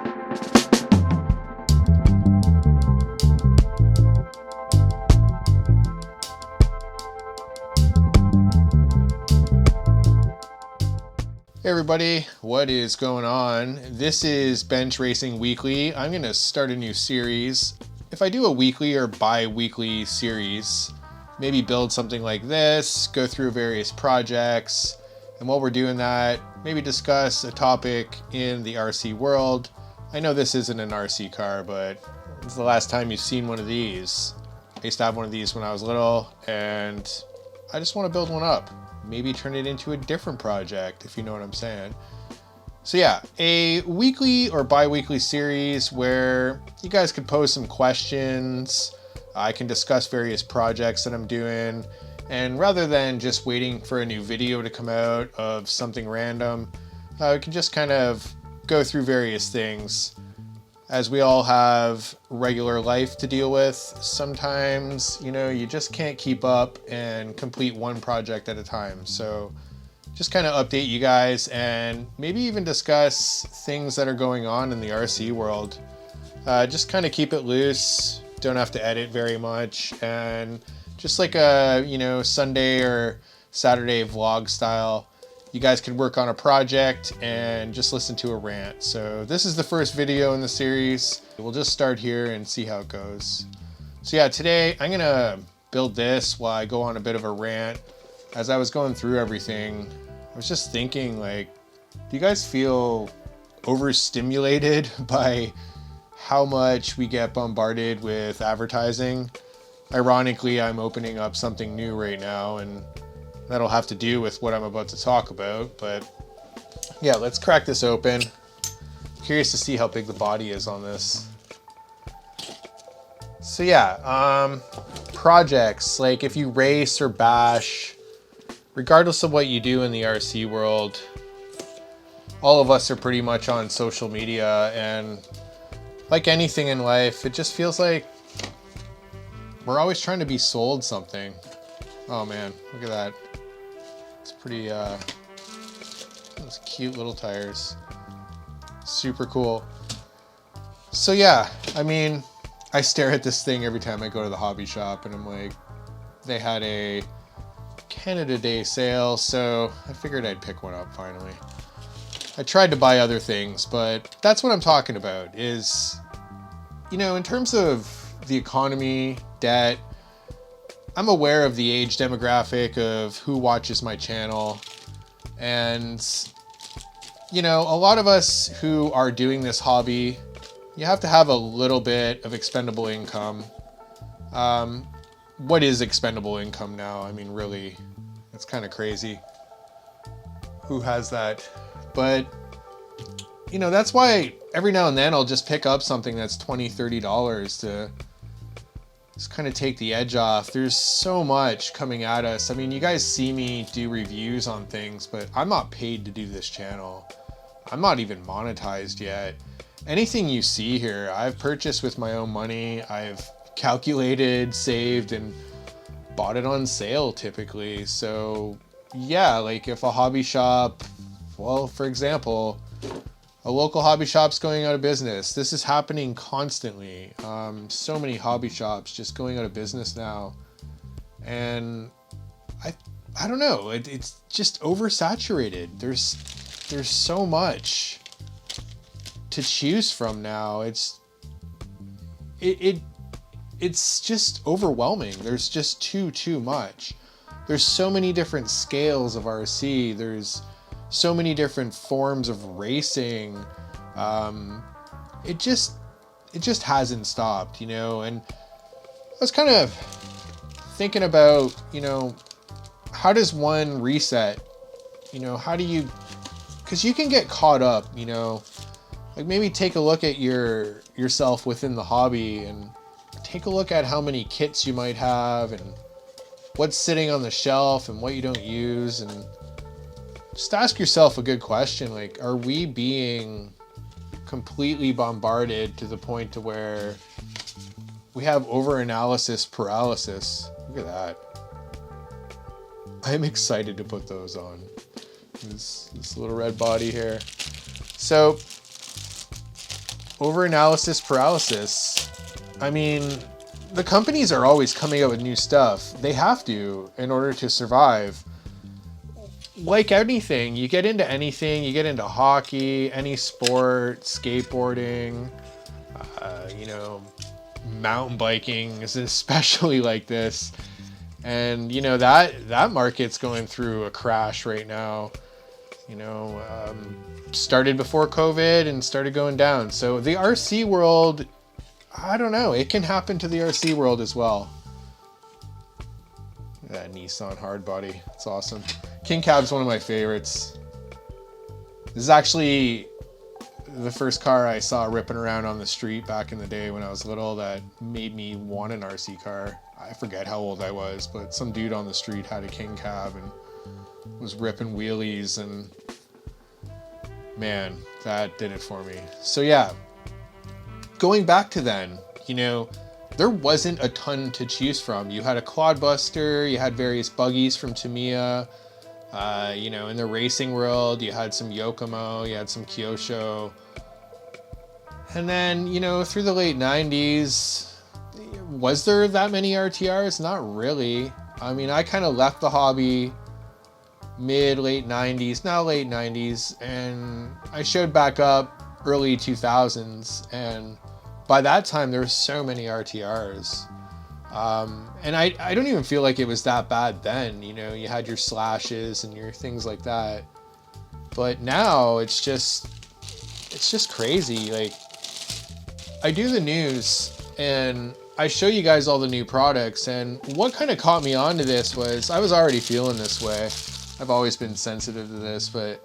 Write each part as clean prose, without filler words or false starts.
Hey everybody, what is going on? This is Bench Racing Weekly. I'm going to start a new series. If I do a weekly or bi-weekly series, maybe build something like this, go through various projects, and while we're doing that, maybe discuss a topic in the RC world. I know this isn't an RC car, but it's the last time you've seen one of these. I used to have one of these when I was little, and I just want to build one up. Maybe turn it into a different project, if you know what I'm saying. So yeah, a weekly or bi-weekly series where you guys could pose some questions. I can discuss various projects that I'm doing. And rather than just waiting for a new video to come out of something random, we can just kind of go through various things. As we all have regular life to deal with, sometimes, you just can't keep up and complete one project at a time. So just kind of update you guys and maybe even discuss things that are going on in the RC world. Just kind of keep it loose. Don't have to edit very much. And just like a, Sunday or Saturday vlog style, you guys can work on a project and just listen to a rant. So this is the first video in the series. We'll just start here and see how it goes. So yeah, today I'm gonna build this while I go on a bit of a rant. As I was going through everything, I was just thinking, do you guys feel overstimulated by how much we get bombarded with advertising? Ironically, I'm opening up something new right now, and that'll have to do with what I'm about to talk about. But yeah, let's crack this open. Curious to see how big the body is on this. So yeah, projects, like if you race or bash, regardless of what you do in the RC world, all of us are pretty much on social media, and like anything in life, it just feels like we're always trying to be sold something. Oh man, look at that. It's pretty, those cute little tires. Super cool. So yeah, I stare at this thing every time I go to the hobby shop, and I'm like, they had a Canada Day sale, so I figured I'd pick one up finally. I tried to buy other things, but that's what I'm talking about is, in terms of the economy, debt, I'm aware of the age demographic of who watches my channel, and a lot of us who are doing this hobby, you have to have a little bit of expendable income. What is expendable income now? Really, it's kind of crazy. Who has that? But that's why every now and then I'll just pick up something that's $20, $30 to just kind of take the edge off. There's so much coming at us. You guys see me do reviews on things, but I'm not paid to do this channel. I'm not even monetized yet. Anything you see here, I've purchased with my own money. I've calculated, saved, and bought it on sale typically. So yeah, if a hobby shop, well, for example, a local hobby shop's going out of business. This is happening constantly. So many hobby shops just going out of business now. And I don't know, it's just oversaturated. There's so much to choose from now. It's just overwhelming. There's just too much. There's so many different scales of RC. There's so many different forms of racing. It just hasn't stopped, and I was kind of thinking about, how does one reset? How do you, because you can get caught up, maybe take a look at yourself within the hobby and take a look at how many kits you might have and what's sitting on the shelf and what you don't use, and just ask yourself a good question. Are we being completely bombarded to the point to where we have over-analysis paralysis? Look at that. I'm excited to put those on. This little red body here. So over-analysis paralysis. I mean, the companies are always coming up with new stuff. They have to in order to survive. Like anything, you get into anything, you get into hockey, any sport, skateboarding, you know, mountain biking is especially like this. And, you know, that market's going through a crash right now. You know, started before COVID and started going down. So the RC world, I don't know, it can happen to the RC world as well. That Nissan hardbody, it's awesome. King Cab's one of my favorites. This is actually the first car I saw ripping around on the street back in the day when I was little that made me want an RC car. I forget how old I was, but some dude on the street had a King Cab and was ripping wheelies, and man, that did it for me. So yeah, going back to then, you know, there wasn't a ton to choose from. You had a Clodbuster, you had various buggies from Tamiya. You know, in the racing world, you had some Yokomo, you had some Kyosho. And then, you know, through the late 90s, was there that many RTRs? Not really. I mean, I kind of left the hobby late 90s, now late 90s, and I showed back up early 2000s, and by that time there were so many RTRs. And I don't even feel like it was that bad then. You know, you had your slashes and your things like that. But now it's just crazy. Like, I do the news and I show you guys all the new products, and what kind of caught me onto this was I was already feeling this way. I've always been sensitive to this, but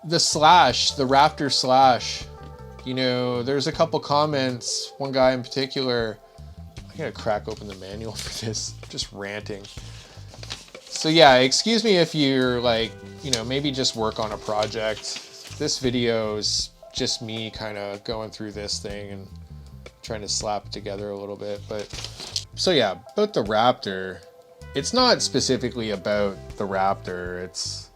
the slash, the Raptor slash, you know, there's a couple comments, one guy in particular. I gotta crack open the manual for this, just ranting. So yeah, excuse me if you're like, you know, maybe just work on a project. This video is just me kind of going through this thing and trying to slap it together a little bit. But so yeah, about the Raptor, it's not specifically about the Raptor. It's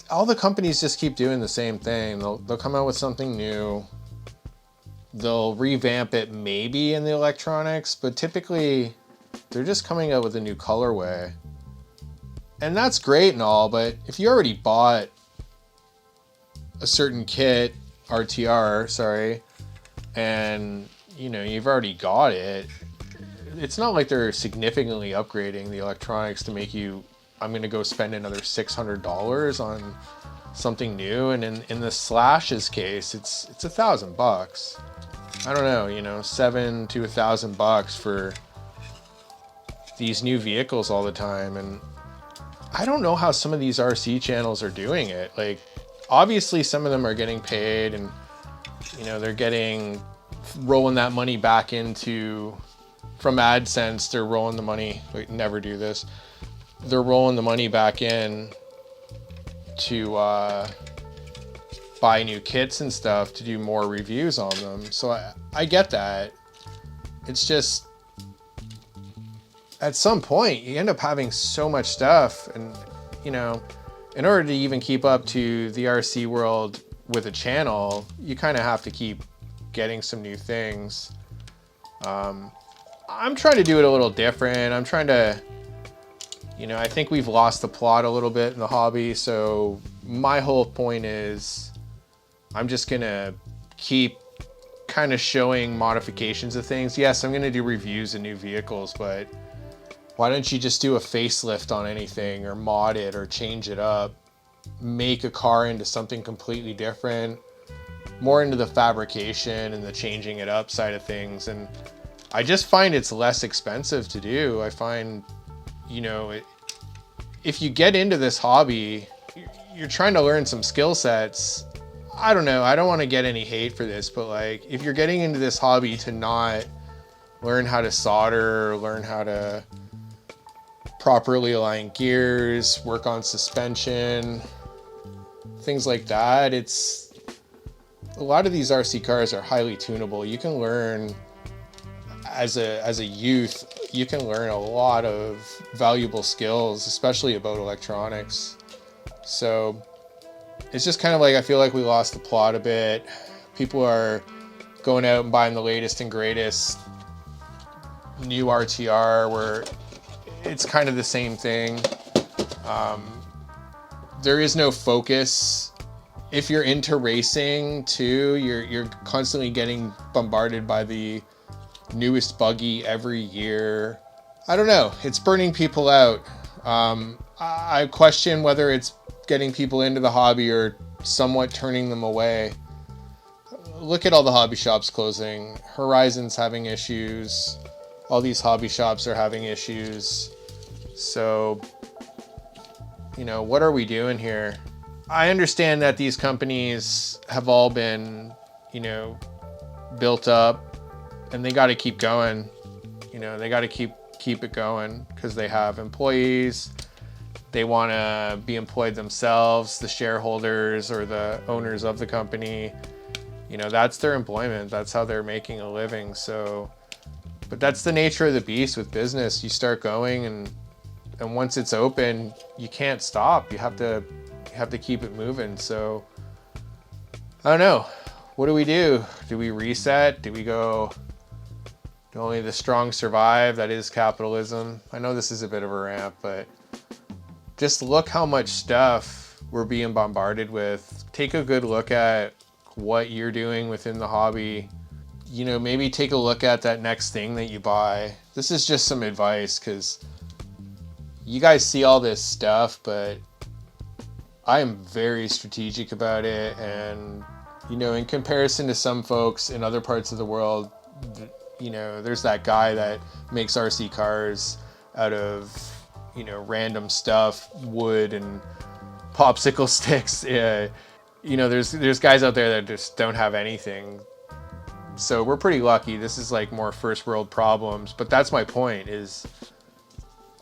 all the companies just keep doing the same thing. They'll come out with something new. They'll revamp it maybe in the electronics, but typically they're just coming out with a new colorway. And that's great and all, but if you already bought a certain kit, RTR, sorry, and you know, you've already got it, it's not like they're significantly upgrading the electronics to make you, I'm going to go spend another $600 on something new. And in the Slash's case, it's $1,000. I don't know, you know, $700 to $1,000 for these new vehicles all the time. And I don't know how some of these RC channels are doing it. Like, obviously some of them are getting paid, and you know, they're rolling that money back into, from AdSense, they're rolling the money, wait, never do this. They're rolling the money back in to buy new kits and stuff to do more reviews on them. So I get that. It's just, at some point you end up having so much stuff, and you know, in order to even keep up to the RC world with a channel, you kind of have to keep getting some new things. I'm trying to do it a little different. I'm trying to, you know, I think we've lost the plot a little bit in the hobby. So my whole point is I'm just gonna keep kind of showing modifications of things. Yes, I'm gonna do reviews of new vehicles, but why don't you just do a facelift on anything, or mod it, or change it up, make a car into something completely different, more into the fabrication and the changing it up side of things. And I just find it's less expensive to do. I find, you know, if you get into this hobby, you're trying to learn some skill sets. I don't know, I don't want to get any hate for this, but like, if you're getting into this hobby to not learn how to solder, learn how to properly align gears, work on suspension, things like that, it's, a lot of these RC cars are highly tunable. You can learn, as a youth, you can learn a lot of valuable skills, especially about electronics. So it's just kind of like, I feel like we lost the plot a bit, People are going out and buying the latest and greatest new RTR, where it's kind of the same thing. There is no focus. If you're into racing too, you're constantly getting bombarded by the newest buggy every year. I don't know. It's burning people out. I question whether it's getting people into the hobby or somewhat turning them away. Look at all the hobby shops closing. Horizon's having issues. All these hobby shops are having issues. So, what are we doing here? I understand that these companies have all been, built up, and they got to keep going. They got to keep it going because they have employees. They want to be employed themselves, the shareholders or the owners of the company. That's their employment. That's how they're making a living. So, but that's the nature of the beast with business. You start going, and once it's open, you can't stop. You have to keep it moving. So, I don't know. What do we do? Do we reset? Do we go, do only the strong survive? That is capitalism. I know this is a bit of a rant, but just look how much stuff we're being bombarded with. Take a good look at what you're doing within the hobby. Maybe take a look at that next thing that you buy. This is just some advice because you guys see all this stuff, but I am very strategic about it. And, in comparison to some folks in other parts of the world, there's that guy that makes RC cars out of, random stuff, wood and popsicle sticks. There's guys out there that just don't have anything. So we're pretty lucky. This is like more first world problems, but that's my point is,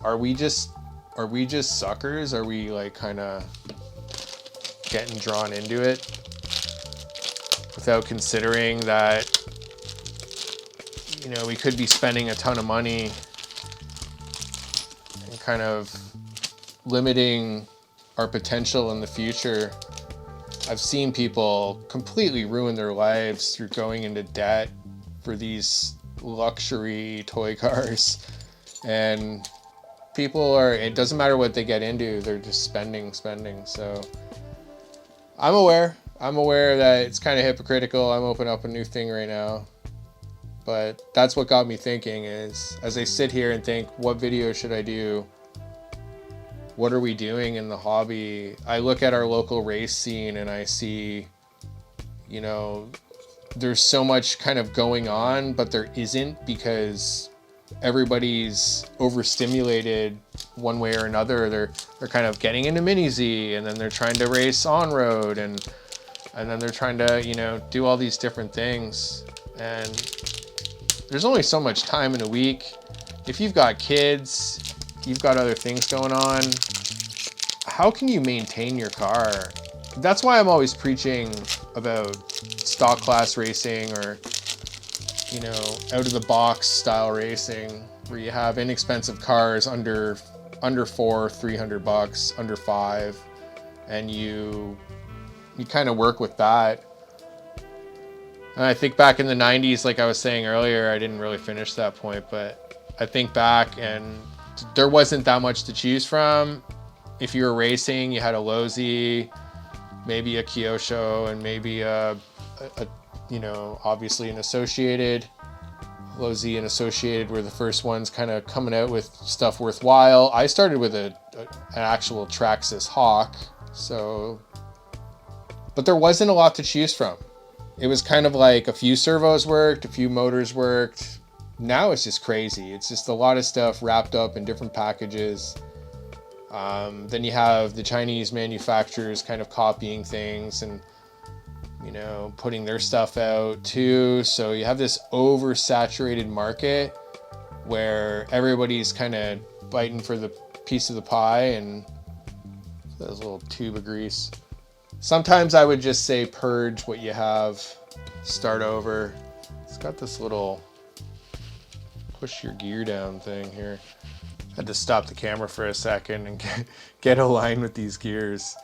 are we just suckers? Are we like kind of getting drawn into it without considering that, we could be spending a ton of money and kind of limiting our potential in the future? I've seen people completely ruin their lives through going into debt for these luxury toy cars. And it doesn't matter what they get into, they're just spending. So I'm aware that it's kind of hypocritical. I'm opening up a new thing right now. But that's what got me thinking is, as I sit here and think, what video should I do? What are we doing in the hobby? I look at our local race scene and I see, there's so much kind of going on, but there isn't because everybody's overstimulated one way or another. They're kind of getting into mini Z, and then they're trying to race on road, and then they're trying to, do all these different things. And there's only so much time in a week. If you've got kids, you've got other things going on, how can you maintain your car? That's why I'm always preaching about stock class racing or, out of the box style racing, where you have inexpensive cars under $300, under $5, and you kind of work with that. And I think back in the 90s, like I was saying earlier, I didn't really finish that point, but I think back and there wasn't that much to choose from. If you were racing, you had a Lozi, maybe a Kyosho, and maybe obviously an Associated. Lozi and Associated were the first ones kind of coming out with stuff worthwhile. I started with an actual Traxxas Hawk, but there wasn't a lot to choose from. It was kind of like a few servos worked, a few motors worked. Now it's just crazy. It's just a lot of stuff wrapped up in different packages. Then you have the Chinese manufacturers kind of copying things and, putting their stuff out too. So you have this oversaturated market where everybody's kind of biting for the piece of the pie, and there's a little tube of grease. Sometimes I would just say purge what you have, start over. It's got this little push your gear down thing here. Had to stop the camera for a second and get aligned with these gears.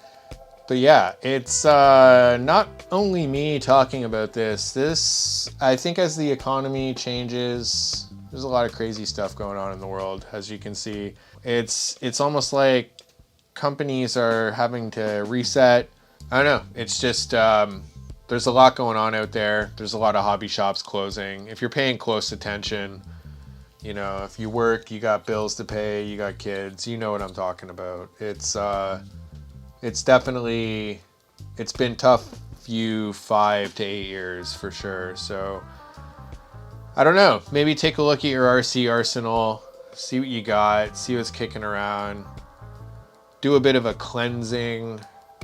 But yeah, it's not only me talking about this. I think as the economy changes, there's a lot of crazy stuff going on in the world, as you can see. It's almost like companies are having to reset. I don't know. It's just there's a lot going on out there. There's a lot of hobby shops closing. If you're paying close attention, you know, if you work, you got bills to pay, you got kids, you know what I'm talking about. It's definitely, it's been tough few 5 to 8 years for sure. So I don't know, maybe take a look at your RC arsenal, see what you got, see what's kicking around, do a bit of a cleansing,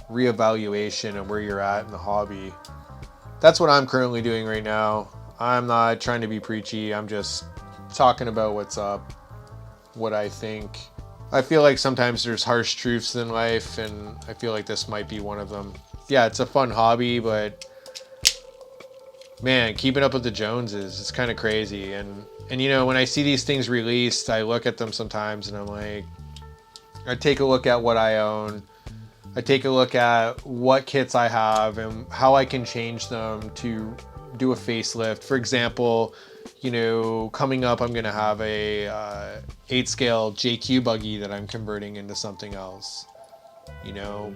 reevaluation of where you're at in the hobby. That's what I'm currently doing right now. I'm not trying to be preachy, I'm just talking about what's up, what I think. I feel like sometimes there's harsh truths in life, and I feel like this might be one of them. Yeah, it's a fun hobby, but man, keeping up with the Joneses, it's kind of crazy. And you know, when I see these things released, I look at them sometimes and I'm like, I take a look at what I own. I take a look at what kits I have and how I can change them to do a facelift. For example, you know, coming up, I'm going to have a 8 scale JQ buggy that I'm converting into something else. You know,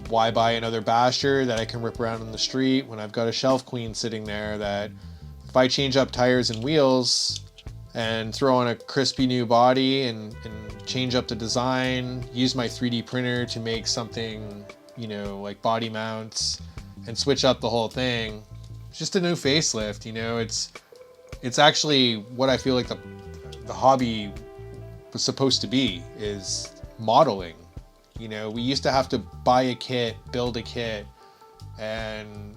why buy another basher that I can rip around on the street when I've got a Shelf Queen sitting there that if I change up tires and wheels and throw on a crispy new body and change up the design, use my 3D printer to make something, you know, like body mounts and switch up the whole thing. It's just a new facelift, you know, it's actually what I feel like the hobby was supposed to be, is modeling. You know, we used to have to buy a kit, build a kit, and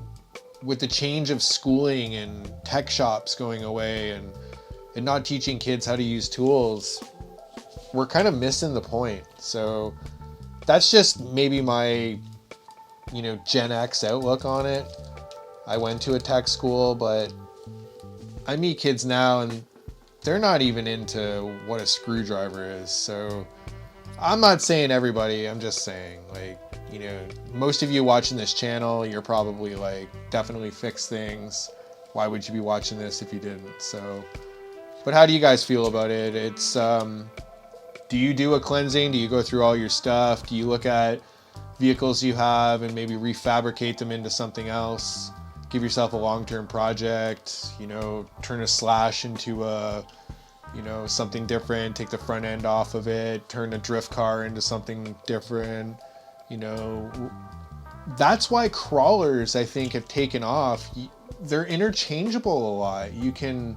with the change of schooling and tech shops going away and not teaching kids how to use tools, we're kind of missing the point. So that's just maybe my, you know, Gen X outlook on it. I went to a tech school, but I meet kids now and they're not even into what a screwdriver is. So I'm not saying everybody, I'm just saying, like, you know, most of you watching this channel, you're probably like, definitely fix things. Why would you be watching this if you didn't? So, but how do you guys feel about it? It's, do you do a cleansing? Do you go through all your stuff? Do you look at vehicles you have and maybe refabricate them into something else? Give yourself a long-term project, you know, turn a Slash into a, you know, something different, take the front end off of it, turn a drift car into something different, you know. That's why crawlers, I think, have taken off. They're interchangeable a lot. You can,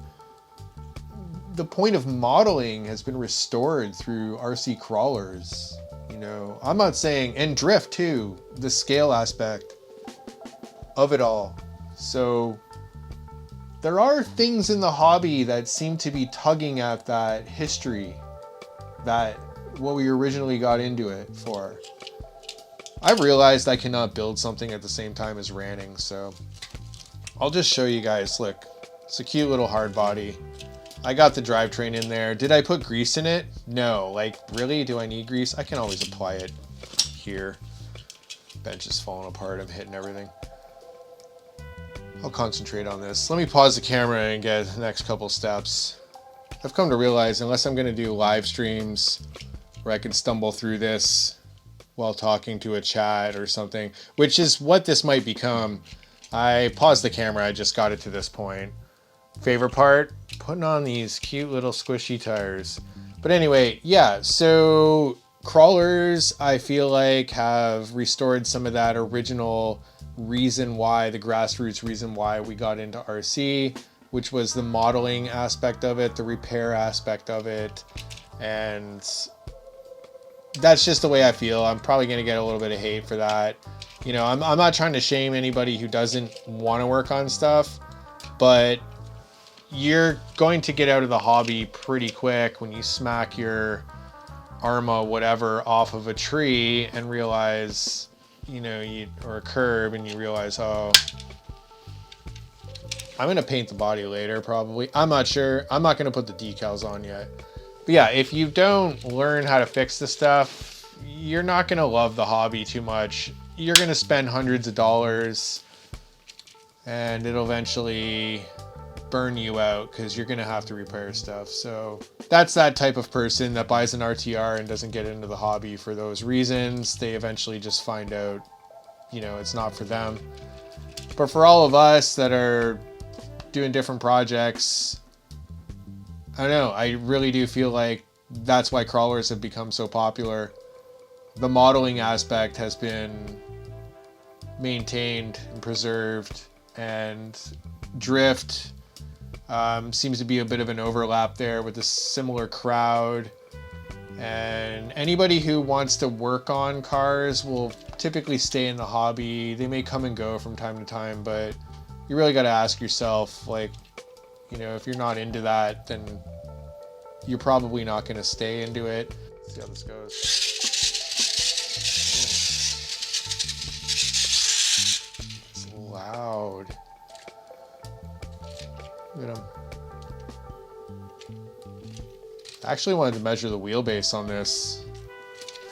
the point of modeling has been restored through RC crawlers, you know. I'm not saying, and drift too, the scale aspect of it all. So there are things in the hobby that seem to be tugging at that history, that what we originally got into it for. I've realized I cannot build something at the same time as ranting, so I'll just show you guys. Look, it's a cute little hard body. I got the drivetrain in there. Did I put grease in it? No. Like, really? Do I need grease? I can always apply it here. Bench is falling apart. I'm hitting everything. I'll concentrate on this. Let me pause the camera and get the next couple steps. I've come to realize, unless I'm going to do live streams where I can stumble through this while talking to a chat or something, which is what this might become. I paused the camera. I just got it to this point. Favorite part? Putting on these cute little squishy tires. But anyway, yeah, so crawlers, I feel like, have restored some of that original reason why, the grassroots reason why we got into RC, which was the modeling aspect of it, the repair aspect of it. And that's just the way I feel. I'm probably going to get a little bit of hate for that. You know, I'm not trying to shame anybody who doesn't want to work on stuff, but you're going to get out of the hobby pretty quick when you smack your Arma whatever off of a tree and realize, you know, or a curb, and you realize, oh, I'm going to paint the body later probably. I'm not sure. I'm not going to put the decals on yet. But yeah, if you don't learn how to fix the stuff, you're not going to love the hobby too much. You're going to spend hundreds of dollars and it'll eventually burn you out because you're going to have to repair stuff. So that's that type of person that buys an RTR and doesn't get into the hobby for those reasons. They eventually just find out, it's not for them. But for all of us that are doing different projects, I don't know, I really do feel like that's why crawlers have become so popular. The modeling aspect has been maintained and preserved, and drift seems to be a bit of an overlap there with a similar crowd. And anybody who wants to work on cars will typically stay in the hobby. They may come and go from time to time, but you really got to ask yourself, like, if you're not into that, then you're probably not going to stay into it. Let's see how this goes. It's loud. Look at him. I actually wanted to measure the wheelbase on this.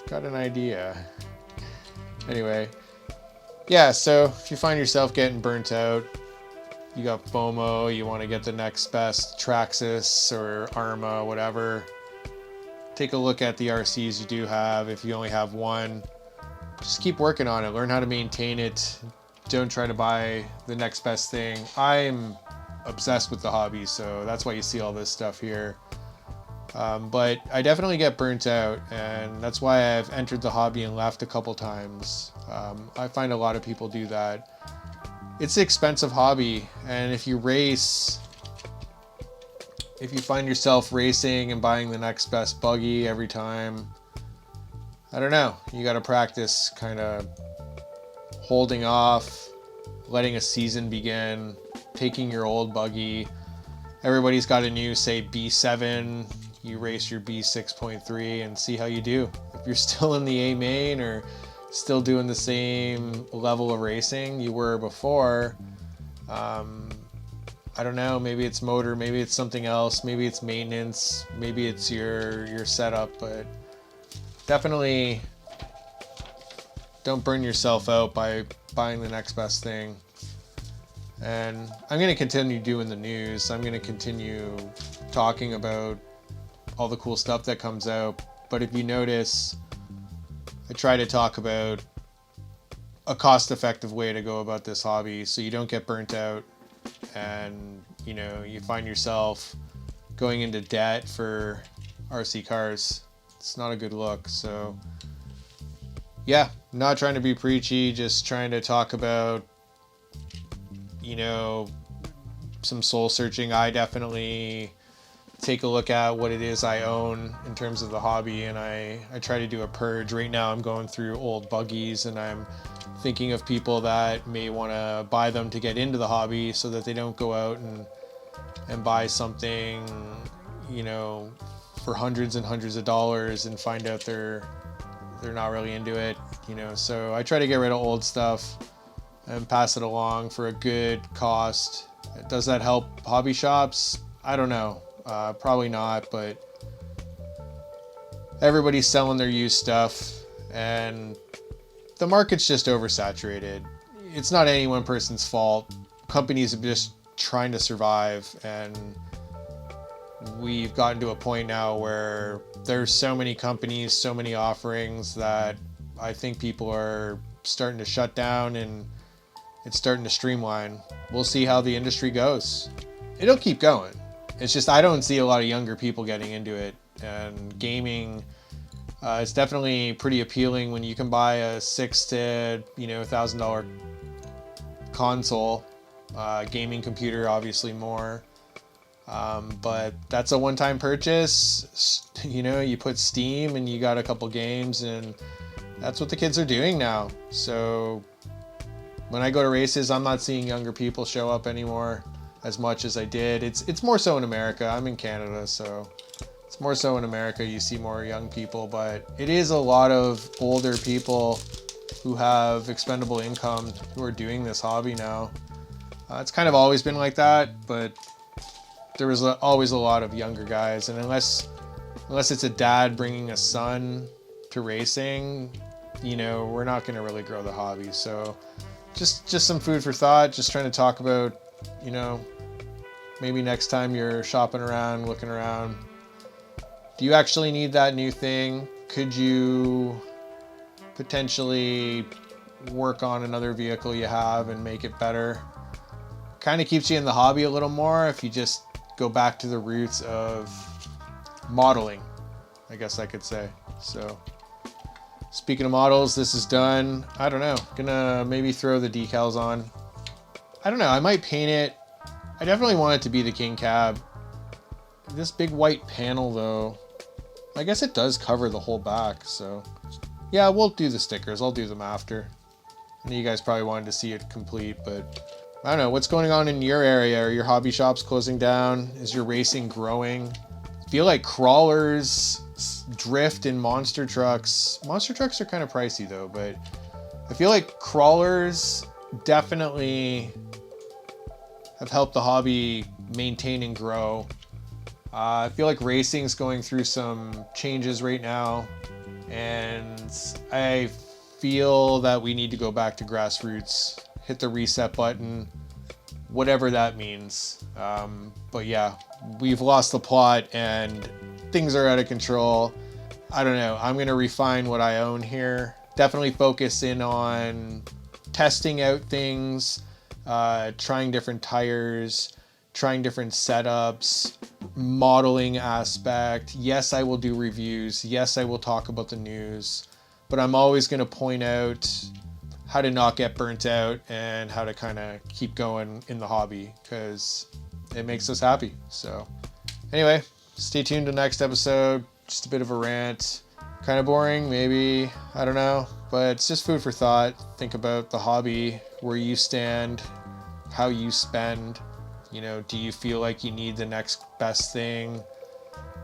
Got an idea. Anyway, yeah, so if you find yourself getting burnt out, you got FOMO, you want to get the next best Traxxas or Arma, whatever, take a look at the RCs you do have. If you only have one, just keep working on it. Learn how to maintain it. Don't try to buy the next best thing. I'm obsessed with the hobby, so that's why you see all this stuff here. But I definitely get burnt out, and that's why I've entered the hobby and left a couple times. I find a lot of people do that. It's an expensive hobby, and if you find yourself racing and buying the next best buggy every time, I don't know, you got to practice kind of holding off, letting a season begin, taking your old buggy. Everybody's got a new, say, B7. You race your B6.3 and see how you do. If you're still in the A main or still doing the same level of racing you were before, I don't know, maybe it's motor, maybe it's something else, maybe it's maintenance, maybe it's your setup, but definitely don't burn yourself out by buying the next best thing. And I'm going to continue doing the news. I'm going to continue talking about all the cool stuff that comes out. But if you notice, I try to talk about a cost-effective way to go about this hobby so you don't get burnt out and, you find yourself going into debt for RC cars. It's not a good look. So, yeah, not trying to be preachy, just trying to talk about some soul searching. I definitely take a look at what it is I own in terms of the hobby, and I try to do a purge. Right now I'm going through old buggies, and I'm thinking of people that may want to buy them to get into the hobby so that they don't go out and buy something, for hundreds and hundreds of dollars and find out they're not really into it, So I try to get rid of old stuff and pass it along for a good cost. Does that help hobby shops? I don't know. Probably not, but everybody's selling their used stuff, and the market's just oversaturated. It's not any one person's fault. Companies are just trying to survive, and we've gotten to a point now where there's so many companies, so many offerings that I think people are starting to shut down, and it's starting to streamline. We'll see how the industry goes. It'll keep going. It's just I don't see a lot of younger people getting into it. And gaming, it's definitely pretty appealing when you can buy a $6,000 to $1,000 console. Gaming computer, obviously more. But that's a one-time purchase. You put Steam and you got a couple games, and that's what the kids are doing now. So when I go to races, I'm not seeing younger people show up anymore as much as I did. It's more so in America. I'm in Canada, so it's more so in America. You see more young people, but it is a lot of older people who have expendable income who are doing this hobby now. It's kind of always been like that, but there was always a lot of younger guys, and unless it's a dad bringing a son to to racing, we're not going to really grow the hobby. So just some food for thought, just trying to talk about, maybe next time you're shopping around, looking around, do you actually need that new thing? Could you potentially work on another vehicle you have and make it better? Kind of keeps you in the hobby a little more if you just go back to the roots of modeling, I guess I could say. So speaking of models, this is done. I don't know, gonna maybe throw the decals on. I don't know, I might paint it. I definitely want it to be the King Cab. This big white panel though, I guess it does cover the whole back, so yeah, we'll do the stickers. I'll do them after. I know you guys probably wanted to see it complete, but I don't know. What's going on in your area? Are your hobby shops closing down? Is your racing growing? I feel like crawlers, drift, and monster trucks. Monster trucks are kind of pricey though, but I feel like crawlers definitely have helped the hobby maintain and grow. I feel like racing's going through some changes right now, and I feel that we need to go back to grassroots, hit the reset button, whatever that means. But yeah, we've lost the plot and things are out of control. I don't know. I'm going to refine what I own here. Definitely focus in on testing out things, trying different tires, trying different setups, modeling aspect. Yes, I will do reviews. Yes, I will talk about the news, but I'm always going to point out how to not get burnt out and how to kind of keep going in the hobby because it makes us happy. So anyway, stay tuned to next episode. Just a bit of a rant, kind of boring, maybe, I don't know, but it's just food for thought. Think about the hobby, where you stand, how you spend. Do you feel like you need the next best thing?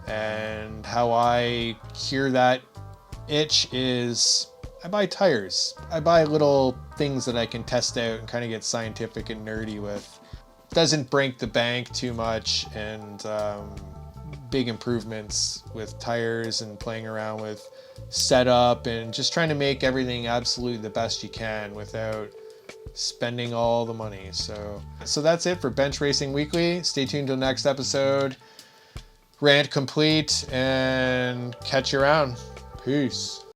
And how I cure that itch is I buy tires. I buy little things that I can test out and kind of get scientific and nerdy with. Doesn't break the bank too much, and big improvements with tires and playing around with setup and just trying to make everything absolutely the best you can without spending all the money. So that's it for Bench Racing Weekly. Stay tuned till next episode. Rant complete, and catch you around. Peace.